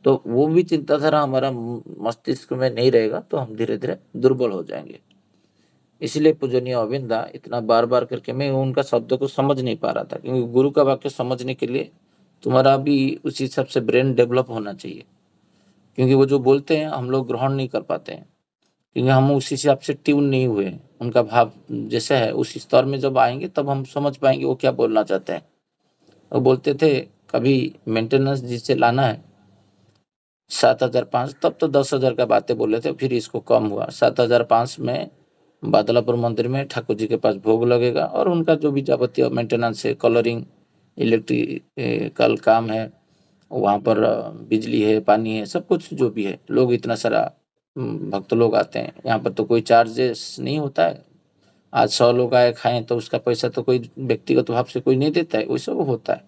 तो वो भी चिंताधारा हमारा मस्तिष्क में नहीं रहेगा तो हम धीरे धीरे दुर्बल हो जाएंगे। इसलिए पूजनीय अविंदा इतना बार बार करके, मैं उनका शब्द को समझ नहीं पा रहा था, क्योंकि गुरु का वाक्य समझने के लिए तुम्हारा भी उसी हिसाब से ब्रेन डेवलप होना चाहिए, क्योंकि वो जो बोलते हैं हम लोग ग्रहण नहीं कर पाते हैं, क्योंकि हम उसी हिसाब से ट्यून नहीं हुए। उनका भाव जैसे है उस स्तर में जब आएंगे तब हम समझ पाएंगे वो क्या बोलना चाहते हैं। वो बोलते थे कभी मेंटेनेंस जिससे लाना है 7,500, तब तो 10,000 का बातें बोले थे, फिर इसको कम हुआ 7,500 में बादलापुर मंदिर में ठाकुर जी के पास भोग लगेगा, और उनका जो भी जावतीय मेंटेनेंस है, कलरिंग, इलेक्ट्रिकल काम है, वहाँ पर बिजली है, पानी है, सब कुछ जो भी है, लोग इतना सारा भक्त लोग आते हैं यहाँ पर, तो कोई चार्जेस नहीं होता है। आज 100 लोग आए खाएं तो उसका पैसा तो कोई व्यक्तिगत भाव से कोई नहीं देता है, वैसे वो होता है।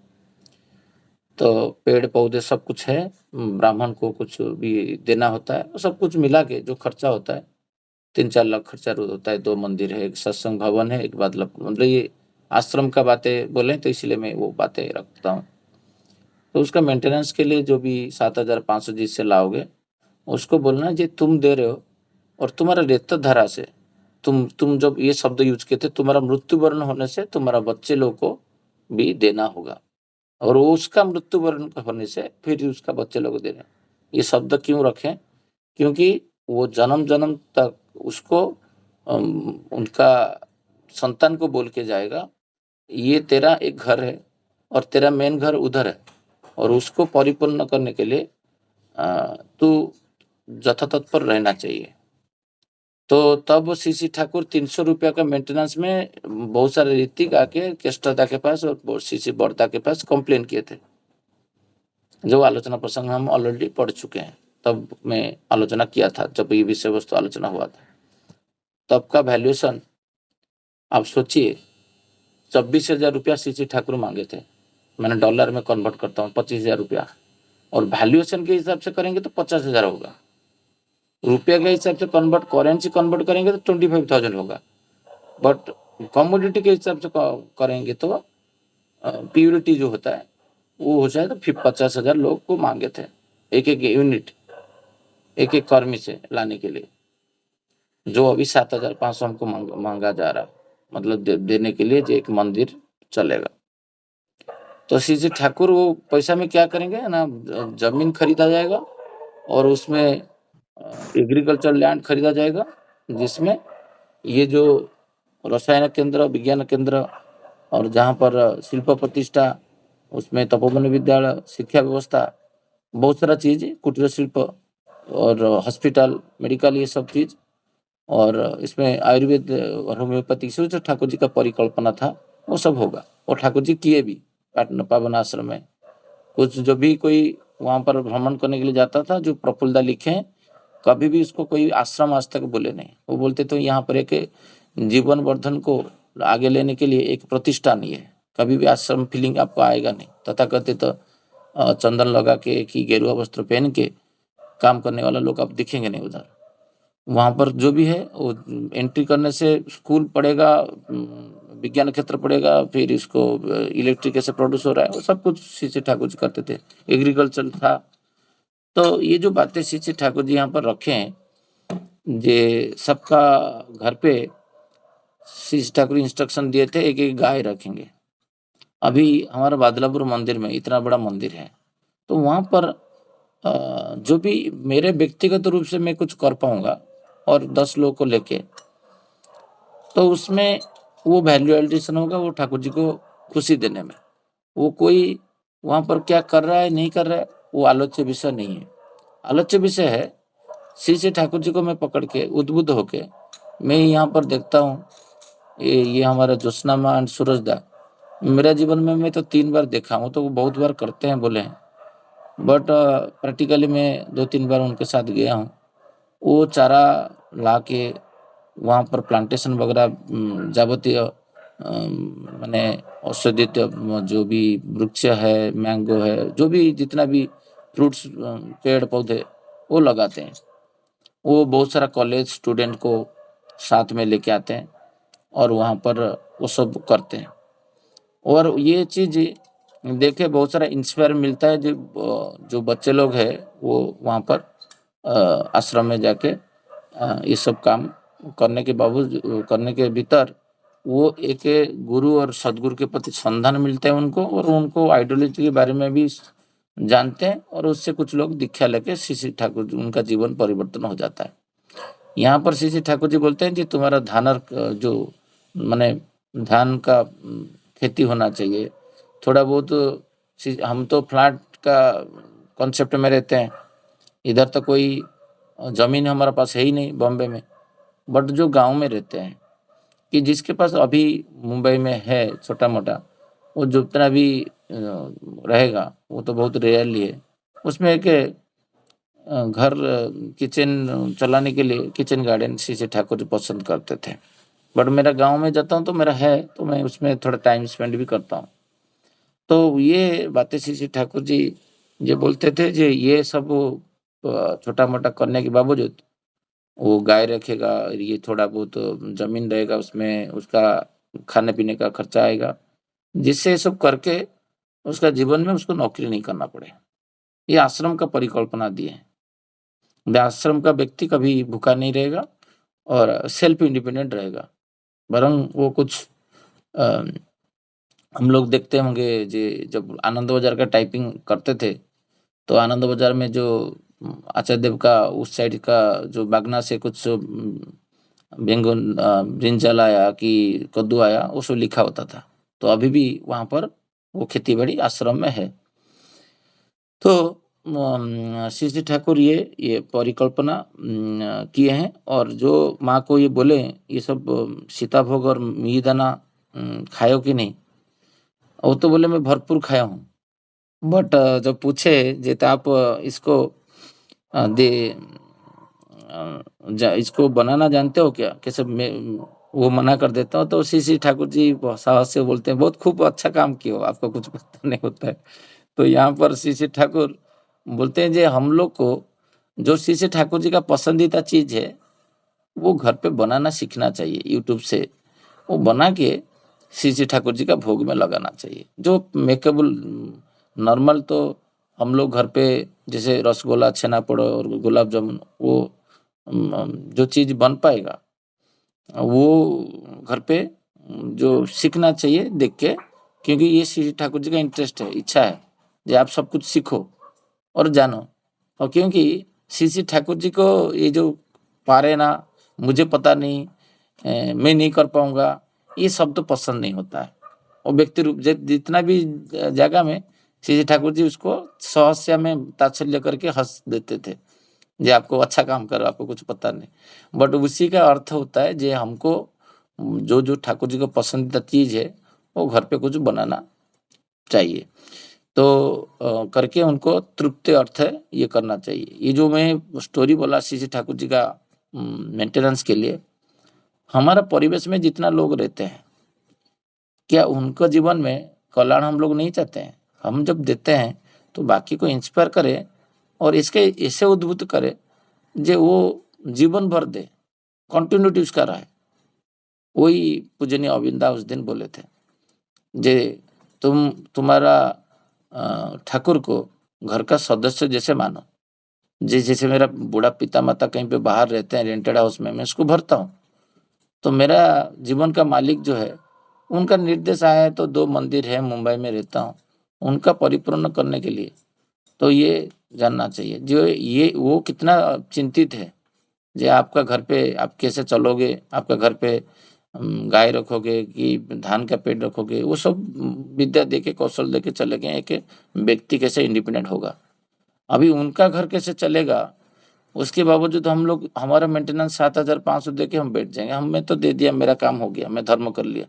तो पेड़ पौधे सब कुछ है, ब्राह्मण को कुछ भी देना होता है, सब कुछ मिला के जो खर्चा होता है 3-4 लाख खर्चा रोज होता है। 2 मंदिर है, एक सत्संग भवन है, एक बादलापुर, मतलब ये आश्रम का बातें बोले तो इसलिए मैं वो बातें रखता हूँ। तो उसका मेंटेनेंस के लिए जो भी 7,500 जिससे लाओगे, उसको बोलना जी तुम दे रहे हो, और तुम्हारा रेत धारा से तुम जब ये शब्द यूज किए थे, तुम्हारा मृत्युवरण होने से तुम्हारा बच्चे लोग को भी देना होगा, और वो उसका मृत्युवरण होने से फिर उसका बच्चे लोग को देना। ये शब्द क्यों रखें? क्योंकि वो जन्म जन्म तक उसको उनका संतान को बोल के जाएगा, ये तेरा एक घर है और तेरा मेन घर उधर है, और उसको परिपूर्ण करने के लिए तू यथातत्पर रहना चाहिए। तो तब श्री ठाकुर 300 रुपया का मेंटेनेंस में बहुत सारे ऋतिक आके केष्टदा के पास और श्री बड़दा के पास कंप्लेन किए थे, जो आलोचना प्रसंग हम ऑलरेडी पढ़ चुके हैं। तब मैं आलोचना किया था जब ये विषय वस्तु आलोचना हुआ था। तब का वैल्यूएशन आप सोचिए, 24,000 रुपया श्री ठाकुर मांगे थे। मैंने डॉलर में कन्वर्ट करता हूँ, 25,000 रुपया, और वैल्यूएशन के हिसाब से करेंगे तो 50,000 होगा। रुपया के हिसाब से करेंसी कन्वर्ट करेंगे तो 25,000 होगा। बट कमोडिटी के हिसाब से करेंगे तो प्योरिटी जो होता है वो हो जाए तो फिर 50,000 लोग को मांगे थे एक यूनिट, एक कर्मी से लाने के लिए, जो अभी 7,500 हमको मांगा जा रहा, मतलब देने के लिए जो एक मंदिर चलेगा। तो श्री जी ठाकुर वो पैसा में क्या करेंगे ना, जमीन खरीदा जाएगा और उसमें एग्रीकल्चर लैंड खरीदा जाएगा, जिसमें ये जो रसायन केंद्र, विज्ञान केंद्र और जहाँ पर शिल्प प्रतिष्ठा, उसमें तपोवन विद्यालय, शिक्षा व्यवस्था, बहुत सारा चीज, कुटीर शिल्प और हॉस्पिटल, मेडिकल, ये सब चीज, और इसमें आयुर्वेद और होम्योपैथिक से जो ठाकुर जी का परिकल्पना था वो सब होगा। और ठाकुर जी किए भी पावन आश्रम में। कुछ जो भी कोई वहां पर भ्रमण करने के लिए जाता था, जो प्रफुल्लदा लिखे हैं, कभी भी उसको कोई आश्रम आज तक बोले नहीं। वो बोलते तो यहाँ पर एक जीवन वर्धन को आगे लेने के लिए एक प्रतिष्ठान ही है, कभी भी आश्रम फीलिंग आपको आएगा नहीं। तथा कहते तो चंदन लगा के कि गेरुआ वस्त्र पहन के काम करने वाला लोग आप दिखेंगे नहीं उधर। वहां पर जो भी है वो एंट्री करने से स्कूल पड़ेगा, विज्ञान क्षेत्र पड़ेगा, फिर इसको इलेक्ट्रिक कैसे प्रोड्यूस हो रहा है, वो सब कुछ श्री ठाकुर जी करते थे। एग्रीकल्चर था। तो ये जो बातें श्री ठाकुर जी यहाँ पर रखे हैं, ये सबका घर पे श्री ठाकुर इंस्ट्रक्शन दिए थे, एक एक गाय रखेंगे। अभी हमारा बादलापुर मंदिर में इतना बड़ा मंदिर है, तो वहां पर जो भी मेरे व्यक्तिगत रूप से मैं कुछ कर पाऊंगा और 10 लोगों को लेके, तो उसमें वो वैल्यू एडिशन होगा, वो ठाकुर जी को खुशी देने में। वो कोई वहां पर क्या कर रहा है नहीं कर रहा है वो आलोच्य विषय नहीं है। आलोच्य विषय है श्री ठाकुर जी को मैं पकड़ के उद्बुद्ध होके मैं यहाँ पर देखता हूँ, ये हमारा ज्योत्सना माँ एंड सूरजदा, मेरा जीवन में मैं तो 3 बार देखा हूँ, तो वो बहुत बार करते हैं बोले हैं, बट प्रैक्टिकली मैं 2-3 बार उनके साथ गया हूँ। वो चारा ला के वहाँ पर प्लांटेशन वगैरह, जावतीय माने औषधीय जो भी वृक्ष है, मैंगो है, जो भी जितना भी फ्रूट्स पेड़ पौधे वो लगाते हैं। वो बहुत सारा कॉलेज स्टूडेंट को साथ में लेके आते हैं और वहाँ पर वो सब करते हैं। और ये चीज देखे बहुत सारा इंस्पायर मिलता है। जो बच्चे लोग हैं वो वहाँ पर आश्रम में जाके ये सब काम करने के बावजूद, करने के भीतर वो एक गुरु और सदगुरु के प्रति संधान मिलता है उनको, और उनको आइडियोलॉजी के बारे में भी जानते हैं, और उससे कुछ लोग दीक्षा लेके श्री ठाकुर जी, उनका जीवन परिवर्तन हो जाता है। यहाँ पर श्री ठाकुर जी बोलते हैं कि तुम्हारा धानर जो माने धान का खेती होना चाहिए थोड़ा बहुत। हम तो फ्लैट का कॉन्सेप्ट में रहते हैं, इधर तो कोई जमीन हमारे पास है ही नहीं बॉम्बे में, बट जो गांव में रहते हैं, कि जिसके पास अभी मुंबई में है छोटा मोटा, वो जो जितना भी रहेगा वो तो बहुत रेयरली है, उसमें एक घर किचन चलाने के लिए किचन गार्डन श्री ठाकुर जी पसंद करते थे। बट मेरा गांव में जाता हूँ तो मेरा है, तो मैं उसमें थोड़ा टाइम स्पेंड भी करता हूँ। तो ये बातें श्री ठाकुर जी ये बोलते थे, जे ये सब छोटा मोटा करने के बावजूद वो गाय रखेगा, ये थोड़ा बहुत जमीन रहेगा, उसमें उसका खाने पीने का खर्चा आएगा, जिससे सब करके उसका जीवन में उसको नौकरी नहीं करना पड़े। ये आश्रम का परिकल्पना दिए हैं। आश्रम का व्यक्ति कभी भूखा नहीं रहेगा और सेल्फ इंडिपेंडेंट रहेगा। वरन वो कुछ हम लोग देखते होंगे जब आनंद बाजार का टाइपिंग करते थे, तो आनंद बाजार में जो आचार्य देव का उस साइड का जो बागना से कुछ बैंगन ब्रिंजल आया कि कद्दू आया, वो सब लिखा होता था। तो अभी भी वहां पर वो खेती बाड़ी आश्रम में है। तो श्री ठाकुर ये परिकल्पना किए हैं, और जो माँ को ये बोले ये सब सीताभोग और मिहिदाना खायो कि नहीं, वो तो बोले मैं भरपूर खाया हूँ। बट जब पूछे जे तो आप इसको इसको बनाना जानते हो क्या, कैसे वो मना कर देता हूँ। तो श्री ठाकुर जी साहस से बोलते हैं बहुत खूब अच्छा काम किया हो, आपको कुछ पता नहीं होता है। तो यहाँ पर श्री ठाकुर बोलते हैं जे हम लोग को जो श्री श्री ठाकुर जी का पसंदीदा चीज है वो घर पे बनाना सीखना चाहिए। यूट्यूब से वो बना के श्री श्री ठाकुर जी का भोग में लगाना चाहिए। जो मेकेबल नॉर्मल तो हम लोग घर पे जैसे रसगुल्ला, छेनापोड़ और गुलाब जामुन वो जो चीज बन पाएगा वो घर पे जो सीखना चाहिए देख के, क्योंकि ये श्री ठाकुर जी का इंटरेस्ट है, इच्छा है जो आप सब कुछ सीखो और जानो। और क्योंकि श्री श्री ठाकुर जी को ये जो पारे ना, मुझे पता नहीं, मैं नहीं कर पाऊंगा, ये शब्द तो पसंद नहीं होता है। और व्यक्ति रूप जितना भी जगह में श्री श्री ठाकुर जी उसको सहस्या में तात्सल्य करके हंस देते थे जे आपको अच्छा काम करो, आपको कुछ पता नहीं। बट उसी का अर्थ होता है जे हमको जो जो ठाकुर जी को पसंदीदा चीज है वो घर पे कुछ बनाना चाहिए। तो करके उनको तृप्ति अर्थ है ये करना चाहिए। ये जो मैं स्टोरी बोला श्री श्री ठाकुर जी का मेंटेनेंस के लिए, हमारा परिवेश में जितना लोग रहते हैं, क्या उनका जीवन में कल्याण हम लोग नहीं चाहते हैं? हम जब देते हैं तो बाकी को इंस्पायर करें और इसके ऐसे उद्बुद्ध करे जे वो जीवन भर दे, कंटिन्यूटी उसका रहे। वही पूजनीय अविंदा उस दिन बोले थे जे तुम्हारा ठाकुर को घर का सदस्य जैसे मानो। जैसे मेरा बूढ़ा पिता माता कहीं पे बाहर रहते हैं रेंटेड हाउस में, मैं उसको भरता हूँ। तो मेरा जीवन का मालिक जो है उनका निर्देश आया है, तो 2 मंदिर है, मुंबई में रहता हूँ, उनका परिपूर्ण करने के लिए। तो ये जानना चाहिए जो ये वो कितना चिंतित है जे आपका घर पे आप कैसे चलोगे, आपका घर पे गाय रखोगे कि धान का पेड़ रखोगे, वो सब विद्या देके कौशल देके चले गए कि व्यक्ति कैसे इंडिपेंडेंट होगा। अभी उनका घर कैसे चलेगा उसके बावजूद हम लोग हमारा मेंटेनेंस 7,500 दे के हम बैठ जाएंगे, हमें तो दे दिया, मेरा काम हो गया, मैं धर्म कर लिया।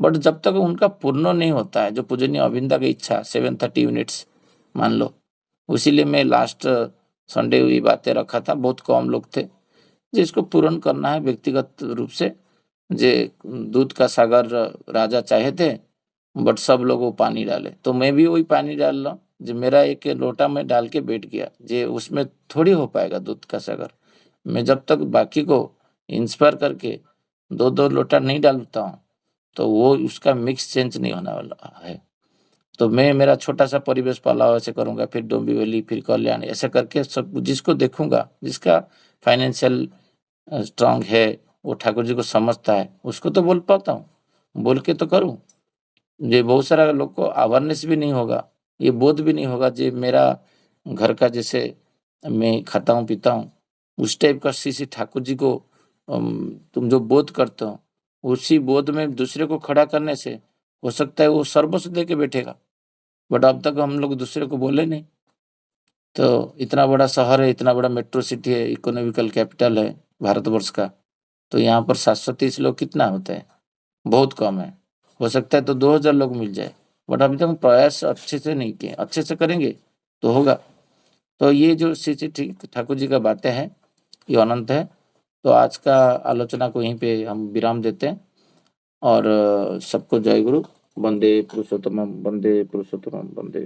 बट जब तक उनका पूर्ण नहीं होता है जो पूजनीय अविंदा की इच्छा 730 यूनिट्स मान लो, इसीलिए मैं लास्ट संडे हुई बातें रखा था, बहुत कम लोग थे जिसको पूर्ण करना है व्यक्तिगत रूप से। जे दूध का सागर राजा चाहे थे बट सब लोग वो पानी डाले, तो मैं भी वही पानी डाल रहा हूँ जो मेरा एक लोटा में डाल के बैठ गया, जे उसमें थोड़ी हो पाएगा दूध का सागर। मैं जब तक बाकी को इंस्पायर करके 2-2 लोटा नहीं डालता हूँ तो वो उसका मिक्स चेंज नहीं होने वाला है। तो मैं मेरा छोटा सा परिवेश पालाव ऐसे करूंगा, फिर डोंबिवली, फिर कल्याण, ऐसे करके सब जिसको देखूंगा जिसका फाइनेंशियल स्ट्रांग है, वो ठाकुर जी को समझता है, उसको तो बोल पाता हूँ, बोल के तो करूँ। ये बहुत सारा लोग को अवेयरनेस भी नहीं होगा, ये बोध भी नहीं होगा जे मेरा घर का जैसे मैं खाता हूँ पीता हूँ उस टाइप का श्री श्री ठाकुर जी को तुम जो बोध करते हो उसी बोध में दूसरे को खड़ा करने से हो सकता है वो सर्वस्व दे के बैठेगा। बट अब तक हम लोग दूसरे को बोले नहीं। तो इतना बड़ा शहर है, इतना बड़ा मेट्रो सिटी है, इकोनॉमिकल कैपिटल है भारतवर्ष का, तो यहाँ पर 730 लोग कितना होते हैं? बहुत कम है। हो सकता है तो 2000 लोग मिल जाए, बट अभी तक प्रयास अच्छे से नहीं किए, अच्छे से करेंगे तो होगा। तो ये जो श्री श्री ठाकुर जी का बातें हैं ये अनंत है। तो आज का आलोचना को यहीं पे हम विराम देते हैं और सबको जय गुरु। वंदे पुरुषोत्तम, वंदे पुरुषोत्तम, वंदे